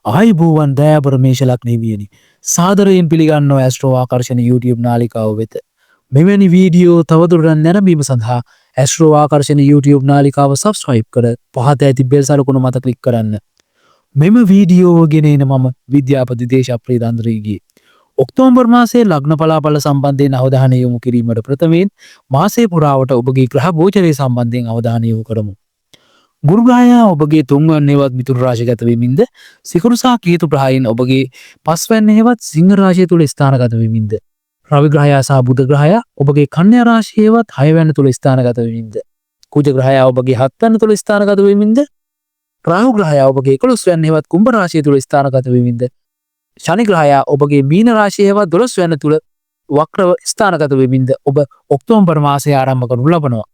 ආයිබෝවන් දයාබර මේෂලක් නිවියනි. සාදරයෙන් පිළිගන්නවා astro Akarshana YouTube නාලිකාව වෙත. මෙවැනි වීඩියෝ තවදුරටත් නැරඹීම සඳහා ඇස්ට්‍රෝ ආකර්ෂණ YouTube නාලිකාව subscribe කර පහත ඇති බෙල් සලකුණ මත ක්ලික් කරන්න. මෙම වීඩියෝ ගෙන එන මම විද්‍යාපති දේශප්‍රිය දන්ද්‍රීගේ. ඔක්තෝබර් මාසයේ ලග්න පලාඵල සම්බන්ධයෙන් අවධානය යොමු කිරීමට ප්‍රථමයෙන් මාසයේ පුරාවට ඔබගේ ග්‍රහ ගෝචරය සම්බන්ධයෙන් අවධානය යොමු කරමු. ගුරු ග්‍රහයා ඔබගේ තුන්වැන්න හේවත් මිථුන රාශිගත වෙමින්ද සිකුරු සහ කේතු ග්‍රහයන් ඔබගේ පස්වැන්න හේවත් සිංහ රාශිය තුල ස්ථානගත වෙමින්ද රවි ග්‍රහයා සහ බුධ ග්‍රහයා ඔබගේ කන්‍යා රාශිය හේවත් හයවැන්න තුල ස්ථානගත වෙමින්ද කුජ ග්‍රහයා ඔබගේ හත්වැන්න තුල ස්ථානගත වෙමින්ද රාහු ග්‍රහයා ඔබගේ 11 වැන්න හේවත් කුම්භ රාශිය තුල ස්ථානගත වෙමින්ද ශනි ග්‍රහයා ඔබගේ මීන රාශිය හේවත් 12 වැන්න තුල වක්‍රව ස්ථානගත වෙමින්ද ඔබ ඔක්තෝබර් මාසය ආරම්භ කරනු ලබනවා.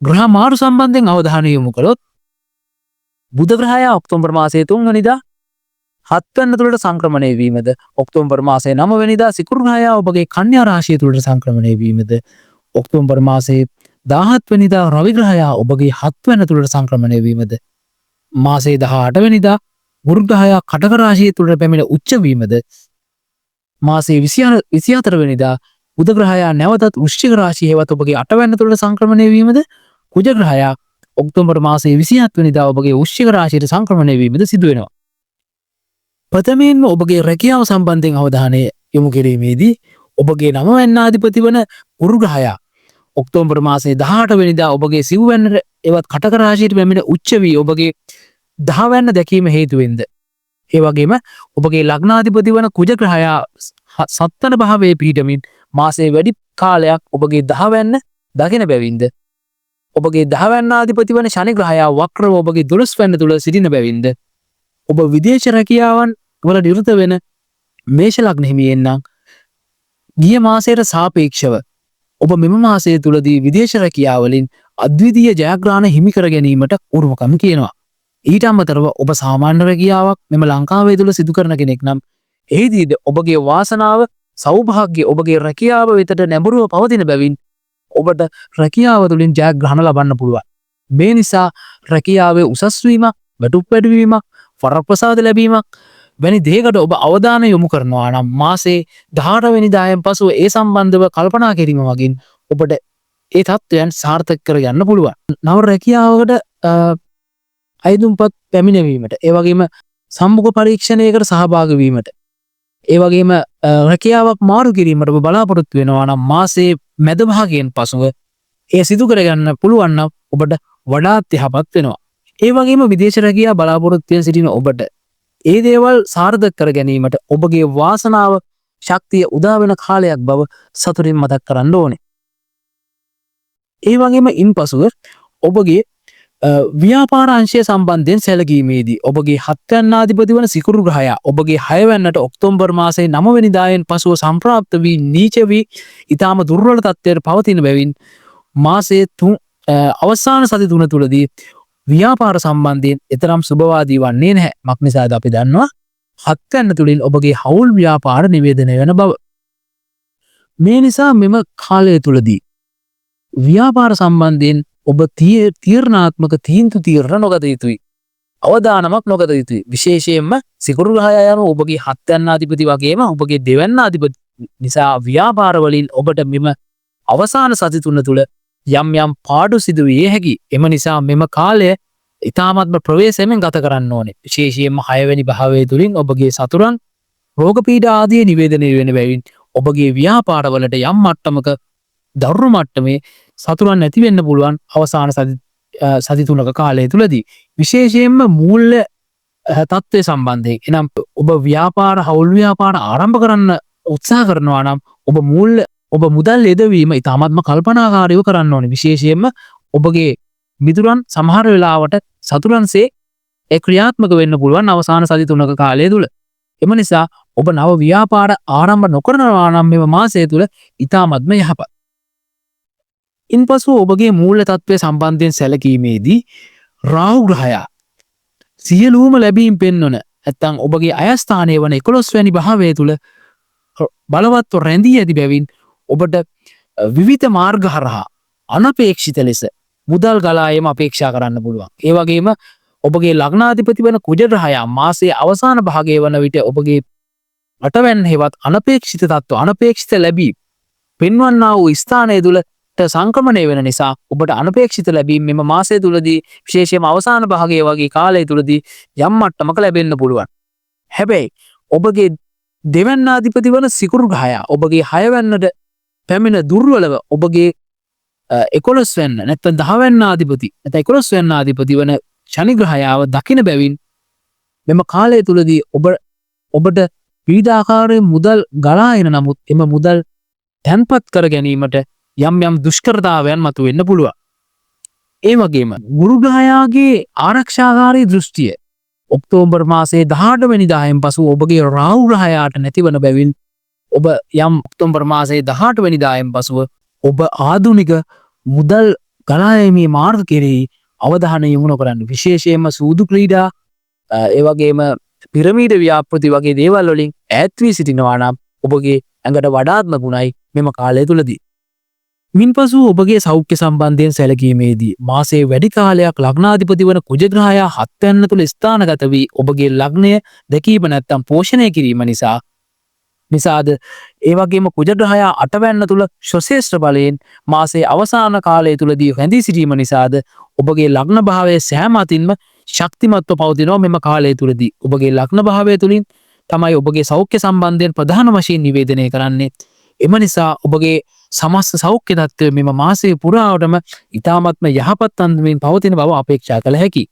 ග්‍රහ මාරු සම්බන්ධයෙන් අවධානය යොමු කළොත් බුධ ග්‍රහයා ඔක්තෝබර් මාසයේ 3 වෙනිදා 7 වෙනි තුලට සංක්‍රමණය වීමද ඔක්තෝබර් මාසයේ 9 වෙනිදා සිකුරු ග්‍රහයා ඔබගේ කන්‍යා රාශිය තුලට සංක්‍රමණය වීමද ඔක්තෝබර් මාසයේ 17 වෙනිදා රවි ග්‍රහයා ඔබගේ 7 වෙනි තුලට සංක්‍රමණය වීමද මාසයේ 18 වෙනිදා ගුරු ග්‍රහයා කටක රාශිය තුලට පැමිණ උච්ච වීමද මාසයේ 24 වෙනිදා බුධ ග්‍රහයා නැවතත් වෘශ්චික රාශිය හේවත් ඔබගේ 8 වෙනි තුලට සංක්‍රමණය වීමද කුජ ග්‍රහයා ඔක්තෝබර් මාසයේ 27 වෙනිදා ඔබගේ වෘශ්චික රාශියට සංක්‍රමණය වීමද සිදු වෙනවා. ප්‍රථමයෙන්ම ඔබගේ රැකියාව සම්බන්ධයෙන් අවධානය යොමු කිරීමේදී ඔබගේ 9 වැන්නාධිපති වන ගුරු ග්‍රහයා ඔක්තෝබර් මාසයේ 18 වෙනිදා ඔබගේ සිව් වැන්න එවත් කටක රාශියට පැමිණ උච්ච වී ඔබගේ 10 වැන්න දැකීම හේතුවෙන්ද ඒ වගේම ඔබගේ ලග්නාධිපති වන කුජ ග්‍රහයා සත්තන භාවයේ පිහිටමින් මාසයේ වැඩි කාලයක් ඔබගේ 10 වැන්න දකින බැවින්ද ඔබගේ 10 වැන්නාධිපති වන ශනි ග්‍රහයා වක්‍රව ඔබගේ 12 වැන්න තුල සිටින බැවින්ද ඔබ විදේශ රැකියාවන් වල නිරත වෙන මේෂ ලග්න හිමියෙන් නම් ගිය මාසයට සාපේක්ෂව ඔබ මෙම මාසය තුලදී විදේශ රැකියාවලින් අද්විතීය ජයග්‍රහණ හිමි කර ගැනීමට උරුමකම් කියනවා. ඊට අමතරව ඔබ සාමාන්‍ය රැකියාවක් මෙම ලංකාවේ තුල සිදු කරන කෙනෙක් නම් එහිදීද ඔබගේ වාසනාව සෞභාග්‍ය ඔබගේ රැකියාව වෙතට නැඹුරුව පවතින බැවින් ඔබට රැකියාව තුළින් ජයග්‍රහණ ලබන්න පුළුවන්. මේ නිසා රැකියාවේ උසස් වීමක්, වැටුප් වැඩි වීමක්, වරප්‍රසාද ලැබීමක් වැනි දෙයකට ඔබ අවධානය යොමු කරනවා නම් මාසේ 18 වෙනිදායෙන් පසුව ඒ සම්බන්ධව කල්පනා කිරීම වගින් ඔබට ඒ තත්ත්වයන් සාර්ථක කර ගන්න පුළුවන්. නව රැකියාවකට අයදුම්පත් පැමිණවීමට, ඒ වගේම සම්මුඛ පරීක්ෂණයකට සහභාගී වීමට, ඒ වගේම රැකියාවක් මාරු කිරීමට ඔබ බලාපොරොත්තු වෙනවා නම් මාසයේ මැද භාගයෙන් පසුව එය සිදු කරගන්න පුළුවන් නම් ඔබට වඩාත් යහපත් වෙනවා. ඒ වගේම විදේශ රැකියාව බලාපොරොත්තු වෙන සිටින ඔබට ඒ දේවල් සාර්ථක කර ගැනීමට ඔබගේ වාසනාව ශක්තිය උදා වෙන කාලයක් බව සතුටින් මතක් කරන්න ඕනේ. ඒ වගේම ඉන්පසුව ඔබගේ ව්‍යාපාර අංශය සම්බන්ධයෙන් සැලකීමේදී ඔබගේ 7 වැන්නාධිපති වන සිකුරු ග්‍රහයා ඔබගේ 6 වැන්නට ඔක්තෝබර් මාසයේ 9 වෙනිදායෙන් පසුව සම්ප්‍රාප්ත වී නීච වී ඊටම දුර්වල තත්ත්වයට පවතින බැවින් මාසයේ අවසාන සති 3 තුලදී ව්‍යාපාර සම්බන්ධයෙන් එතරම් සුබවාදී වන්නේ නැහැ. මක්නිසාද අපි දන්නවා 7 වැන්න තුලින් ඔබගේ හවුල් ව්‍යාපාර නිවේදනය වෙන බව. මේ නිසා මෙම කාලය තුලදී ව්‍යාපාර සම්බන්ධයෙන් ඔබ තීරණාත්මක තීන්දුව తీරන නොගත යුතුයි. අවදානමක් නොගත යුතුයි. විශේෂයෙන්ම සිකුරු ග්‍රහයා යන ඔබගේ 7 වැන්නාධිපති වගේම ඔබගේ දෙවැන්නාධිපති නිසා ව්‍යාපාර වලින් ඔබට මෙම අවසාන සති 3 තුල යම් යම් පාඩු සිදු විය හැකි. එම නිසා මෙම කාලය ඊ타ත්ම ප්‍රවේශයෙන් ගත කරන්න ඕනේ. විශේෂයෙන්ම 6 වෙනි භාවයේ තුලින් ඔබගේ සතුරන් රෝග පීඩා ආදී නිවේදනය වෙන බැවින් ඔබගේ ව්‍යාපාර වලට යම් මට්ටමක දරුණු මට්ටමේ සතුරන් නැති වෙන්න පුළුවන් අවසාන සති 3ක කාලය තුලදී. විශේෂයෙන්ම මූල්‍ය තත්ත්වය සම්බන්ධයෙන් එනම් ඔබ ව්‍යාපාර හවුල් ව්‍යාපාර ආරම්භ කරන්න උත්සාහ කරනවා නම් ඔබ මුදල් යෙදවීම ඉතාමත්ම කල්පනාකාරීව කරන්න ඕනේ. විශේෂයෙන්ම ඔබගේ මිතුරන් සමහර වෙලාවට සතුරන්සේ ක්‍රියාත්මක වෙන්න පුළුවන් අවසාන සති 3ක කාලය තුල. එම නිසා ඔබ නව ව්‍යාපාර ආරම්භ නොකරනවා නම් මේ මාසය තුල ඉතාමත්ම යහපත්. ඉන්පසු ඔබගේ මූල්‍ය තත්ත්වය සම්බන්ධයෙන් සැලකීමේදී රාහු ග්‍රහයා සියලුම ලැබීම් පෙන්වන නැත්නම් ඔබගේ අයස්ථානයේ වන 11 වැනි භාවය තුල බලවත්ව රැඳී ඇති බැවින් ඔබට විවිධ මාර්ග හරහා අනපේක්ෂිත ලෙස මුදල් ගලා යාම අපේක්ෂා කරන්න පුළුවන්. ඒ වගේම ඔබගේ ලග්නාධිපති වන කුජ ග්‍රහයා මාසයේ අවසාන භාගයේ වන විට ඔබගේ අටවැන්න හෙවත් අනපේක්ෂිත තත්ත්ව අනපේක්ෂිත ලැබී පෙන්වන්නා වූ ස්ථානය තුළට සංක්‍රමණය වෙන නිසා ඔබට අනපේක්ෂිත ලැබීම මෙම මාසය තුළදී විශේෂයෙන්ම අවසාන භාගයේ වගේ කාලය තුළදී යම් මට්ටමක ලැබෙන්න පුළුවන්. හැබැයි ඔබගේ දෙවැන්නාධිපති වන සිකුරු ග්‍රහයා ඔබගේ හයවැන්නට පැමිණ දුර්වලව ඔබගේ 11 වෙන්න නැත්නම් 10 වෙන්නාධිපති නැත්නම් 11 වෙන්නාධිපති වන ශනි ග්‍රහයාව දකින බැවින් මෙම කාලය තුළදී ඔබට විවිධාකාරයේ මුදල් ගලා එන නමුත් එම මුදල් තැන්පත් කර ගැනීමට යම් දුෂ්කරතාවයන් මතුවෙන්න පුළුවන්. ඒ වගේම ගුරු ග්‍රහයාගේ ආරක්ෂාකාරී දෘෂ්ටිය ඔක්තෝබර් මාසයේ 18 වෙනිදායෙන් පසු ඔබගේ රාහු ග්‍රහයාට නැතිවන බැවින් ඔබ යම් ඔක්තෝබර් මාසයේ 18 වෙනිදායෙන් පසුව ඔබ ආධුනික මුදල් ගලා යෑමේ මාර්ග කෙරෙහි අවධානය යොමු කරන්න. විශේෂයෙන්ම සූදු ක්‍රීඩා ඒ වගේම පිරමීඩ ව්‍යාපෘති වගේ දේවල් වලින් ඈත් වී සිටිනවා නම් ඔබගේ ඇඟට වඩාත්ම ගුණයි මෙම කාලය තුලදී. මින්පසු ඔබගේ සෞඛ්‍ය සම්බන්ධයෙන් සැලකීමේදී මාසයේ වැඩි කාලයක් ලග්නාධිපති වන කුජ ග්‍රහයා හත්වැන්න තුල ස්ථානගත වී ඔබගේ ලග්නය දැකීම නැත්නම් පෝෂණය කිරීම නිසාද ඒ වගේම කුජ ග්‍රහයා අටවැන්න තුල ශොසේෂ්ඨ බලයෙන් මාසයේ අවසාන කාලය තුලදී රැඳී සිටීම නිසාද ඔබගේ ලග්න භාවයේ සෑම අතින්ම ශක්තිමත්ව පවතිනවා මෙම කාලය තුලදී. ඔබගේ ලග්න භාවය තුලින් තමයි ඔබගේ සෞඛ්‍ය සම්බන්ධයෙන් ප්‍රධාන වශයෙන් නිවේදනය කරන්නේ. එම නිසා ඔබගේ සමස්ත සෞඛ්‍ය තත්ත්වය මෙම මාසයේ පුරාවටම ඉතාමත්ම යහපත් අන්දමින් පවතින බව අපේක්ෂා කළ හැකියි.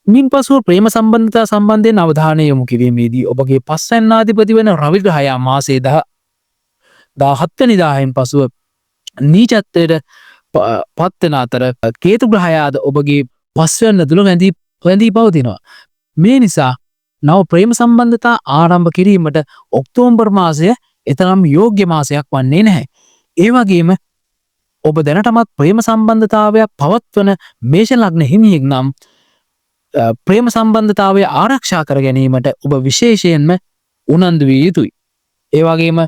මින්පසු ප්‍රේම සම්බන්ධතා සම්බන්ධයෙන් අවධානය යොමු කිරීමේදී ඔබගේ පස්වැන්නාධිපති වන රවි ග්‍රහයා මාසයේ 17 වෙනිදායෙන් පසුව නීචත්වයට පත්වන අතර කේතු ග්‍රහයාද ඔබගේ පස්වැන්න තුල රැඳී පවතිනවා. මේ නිසා නව ප්‍රේම සම්බන්ධතා ආරම්භ කිරීමට ඔක්තෝබර් මාසය එතරම් යෝග්‍ය මාසයක් වන්නේ නැහැ. ඒ වගේම ඔබ දැනටමත් ප්‍රේම සම්බන්ධතාවයක් පවත්වන මේෂ ලග්න හිමියෙක් නම් ප්‍රේම සම්බන්ධතාවය ආරක්ෂා කර ගැනීමට ඔබ විශේෂයෙන්ම උනන්දු විය යුතුයි. ඒ වගේම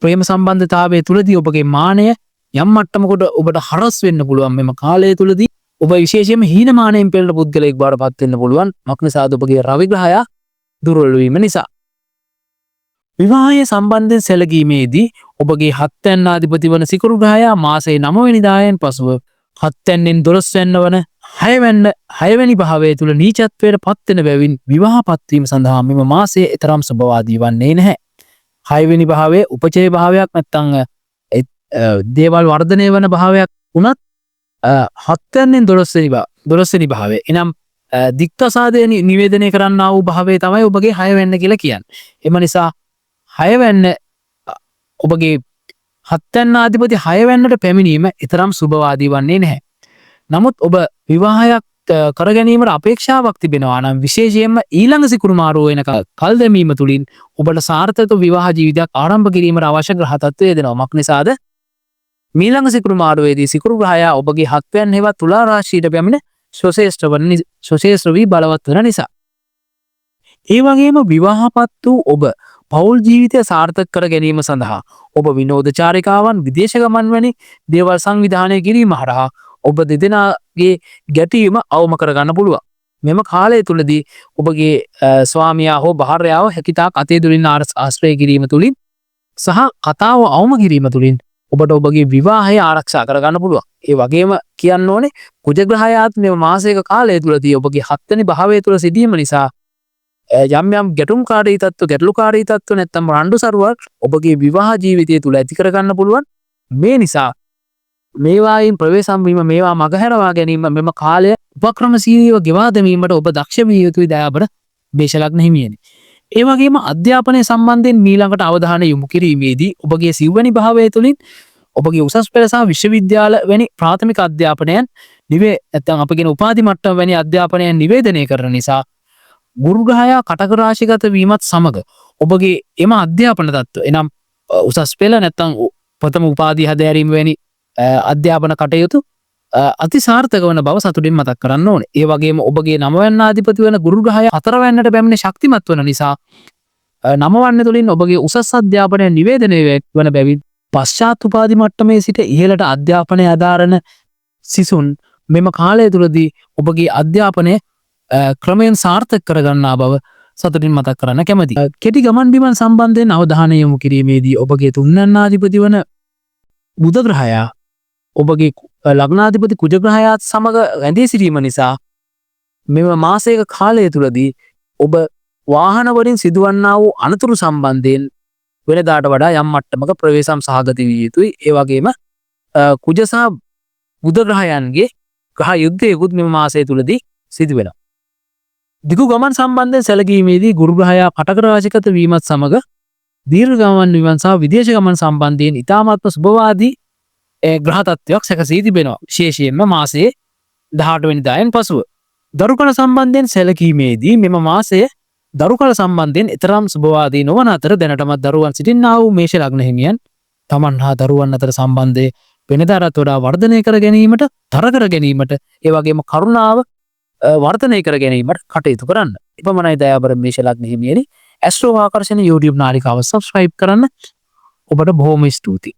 ප්‍රේම සම්බන්ධතාවය තුලදී ඔබගේ මානය යම් මට්ටමකට ඔබට හරස් වෙන්න පුළුවන්. මෙම කාලය තුලදී ඔබ විශේෂයෙන්ම හීනමානයෙන් පෙළෙන පුද්ගලයෙක් බවට පත් වෙන්න පුළුවන්. මක්නිසාද ඔබගේ රවි ග්‍රහයා දුර්වල වීම නිසා. විවාහය සම්බන්ධයෙන් සැලකීමේදී ඔබගේ හත්වැන්නාධිපති වන සිකුරු ග්‍රහයා මාසයේ 9 වෙනිදායෙන් පසුව හත්වැන්නෙන් 12 වෙන්න වන 6 වැනි භාවය තුල නීචත්වයට පත් වෙන බැවින් විවාහ පත්වීම සඳහා මෙම මාසයේ තරම් සුබවාදී වන්නේ නැහැ. 6 වෙනි භාවයේ උපචය භාවයක් නැත්නම් දේවල් වර්ධනය වන භාවයක් වුණත් හත්වැන්නෙන් 12 වෙනි භාවය. එනම් දික්තසාදය නිවේදනය කරන්නා වූ භාවය තමයි ඔබගේ 6 වැන්න කියලා කියන්නේ. එම නිසා 6 වැන්න ඔබගේ හත්වැන්නාධිපති 6 වැන්නට පැමිණීම ඊතරම් සුබවාදී වන්නේ නැහැ. නමුත් ඔබ විවාහයක් කර ගැනීමට අපේක්ෂාවක් තිබෙනවා නම් විශේෂයෙන්ම ඊළඟ සිකුරු මාරුව වෙන කල් දැමීම තුලින් ඔබට සාර්ථක විවාහ ජීවිතයක් ආරම්භ කිරීමට අවශ්‍ය ග්‍රහ තත්ත්වය දෙනවා. මක්නිසාද ඊළඟ සිකුරු මාරුවේදී සිකුරු ග්‍රහයා ඔබගේ හත්වැන්න හෙවත් තුලා රාශියට පැමිණ ශොසේෂ්ඨ වී බලවත් වෙන නිසා. ඒ වගේම විවාහපත් වූ ඔබ පෞල් ජීවිතය සාර්ථක කර ගැනීම සඳහා ඔබ විනෝද චාරිකාවන් විදේශ ගමන් වැනි දේවල් සංවිධානය කිරීම හරහා ඔබ දෙදෙනාගේ ගැටීම අවම කරගන්න පුළුවන්. මෙම කාලය තුලදී ඔබගේ ස්වාමියා හෝ භාර්යාව හැකිතාක් අතේ දුරින් ආශ්‍රය කිරීම තුලින් සහ කතාව අවම කිරීම තුලින් ඔබට ඔබගේ විවාහය ආරක්ෂා කරගන්න පුළුවන්. ඒ වගේම කියන්න ඕනේ කුජ ග්‍රහයාත් මේ මාසයක කාලය තුලදී ඔබගේ 7 වෙනි භාවය තුල සිටීම නිසා යම් ගැටුම්කාරී තත්ත්ව ගැටලුකාරී තත්ත්ව නැත්නම් රණ්ඩු සරුවක් ඔබගේ විවාහ ජීවිතය තුල ඇති කරගන්න පුළුවන්. මේ නිසා මේවායින් ප්‍රවේශම් වීම මේවා මගහැරවා ගැනීම මෙම කාලය උපක්‍රමශීලීව ගෙවා දැමීමට ඔබ දක්ෂ විය යුතුයි දයාබර මේෂ ලග්න හිමියනි. ඒ වගේම අධ්‍යාපනය සම්බන්ධයෙන් මීළඟට අවධානය යොමු කිරීමේදී ඔබගේ සිව්වැනි භාවය තුලින් ඔබගේ උසස් පෙළ සහ විශ්වවිද්‍යාල වැනි ප්‍රාථමික අධ්‍යාපනයන් නැත්නම් අපගෙන උපාධි මට්ටම වැනි අධ්‍යාපනයන් නිවේදනය කරන නිසා ගුරු ග්‍රහයා කටක රාශිගත වීමත් සමග ඔබගේ එම අධ්‍යාපන තත්ත්ව එනම් උසස් පෙළ නැත්නම් ප්‍රථම උපාධි හැදෑරීම වැනි අධ්‍යාපන කටයුතු අතිසාර්ථක වන බව සතුටින් මතක් කරන්න ඕනේ. ඒ වගේම ඔබගේ 9 වැන්නාධිපති වන ගුරු ග්‍රහයා 4 වැන්නට පැමිණ ශක්තිමත් වන නිසා 9 වන්න තුලින් ඔබගේ උසස් අධ්‍යාපනය නිවේදනය වන බැවින් පශ්චාත් උපාධි මට්ටමේ සිට ඉහළට අධ්‍යාපනය ආධාරණ සිසුන් මෙම කාලය තුලදී ඔබගේ අධ්‍යාපනය ක්‍රමයෙන් සාර්ථක කරගන්නා බව සතුටින් මතක් කරන්න කැමති. කෙටි ගමන් බිමන් සම්බන්ධයෙන් අවධානය යොමු කිරීමේදී ඔබගේ තුන්වැන්නාධිපති වන බුධ ග්‍රහයා ඔබගේ ලග්නාධිපති කුජ ග්‍රහයාත් සමග රැඳී සිටීම නිසා මෙම මාසයක කාලය තුලදී ඔබ වාහන වලින් සිදුවන්නා වූ අනතුරු සම්බන්ධයෙන් වෙනදාට වඩා යම් මට්ටමක ප්‍රවේශම් සහගත විය යුතුයි. ඒ වගේම කුජ සහ බුධ ග්‍රහයන්ගේ ග්‍රහ යුද්ධයකුත් මෙම මාසය තුලදී සිදු වෙනවා. දිගු ගමන් සම්බන්ධයෙන් සැලකීමේදී ගුරු ග්‍රහයා පටක රාජිකත වීමත් සමග දීර්ඝ ගමන් විමන් සහ විදේශ ගමන් සම්බන්ධයෙන් ඉතාමත්ම සුබවාදී ග්‍රහ තත්ත්වයක් සැකසී තිබෙනවා. විශේෂයෙන්ම මාසයේ 18 වෙනිදායෙන් පසුව. දරුකල සම්බන්ධයෙන් සැලකීමේදී මෙම මාසය දරුකල සම්බන්ධයෙන් ඊතරම් සුබවාදී නොවන අතර දැනටමත් දරුවන් සිටින්නා වූ මේෂ ලග්න හිමියන් තමන් හා දරුවන් අතර සම්බන්ධය වෙනදාට වඩා වර්ධනය කර ගැනීමට, තර කර ගැනීමට, ඒ වගේම කරුණාව වර්ධනය කර ගැනීමට කටයුතු කරන්න. එපමණයි දයාබර මේෂ ලග්න හිමියනි. ඇස්ට්‍රෝ ආකර්ෂණ YouTube නාලිකාව subscribe කරන්න. ඔබට බොහොම ස්තුතියි.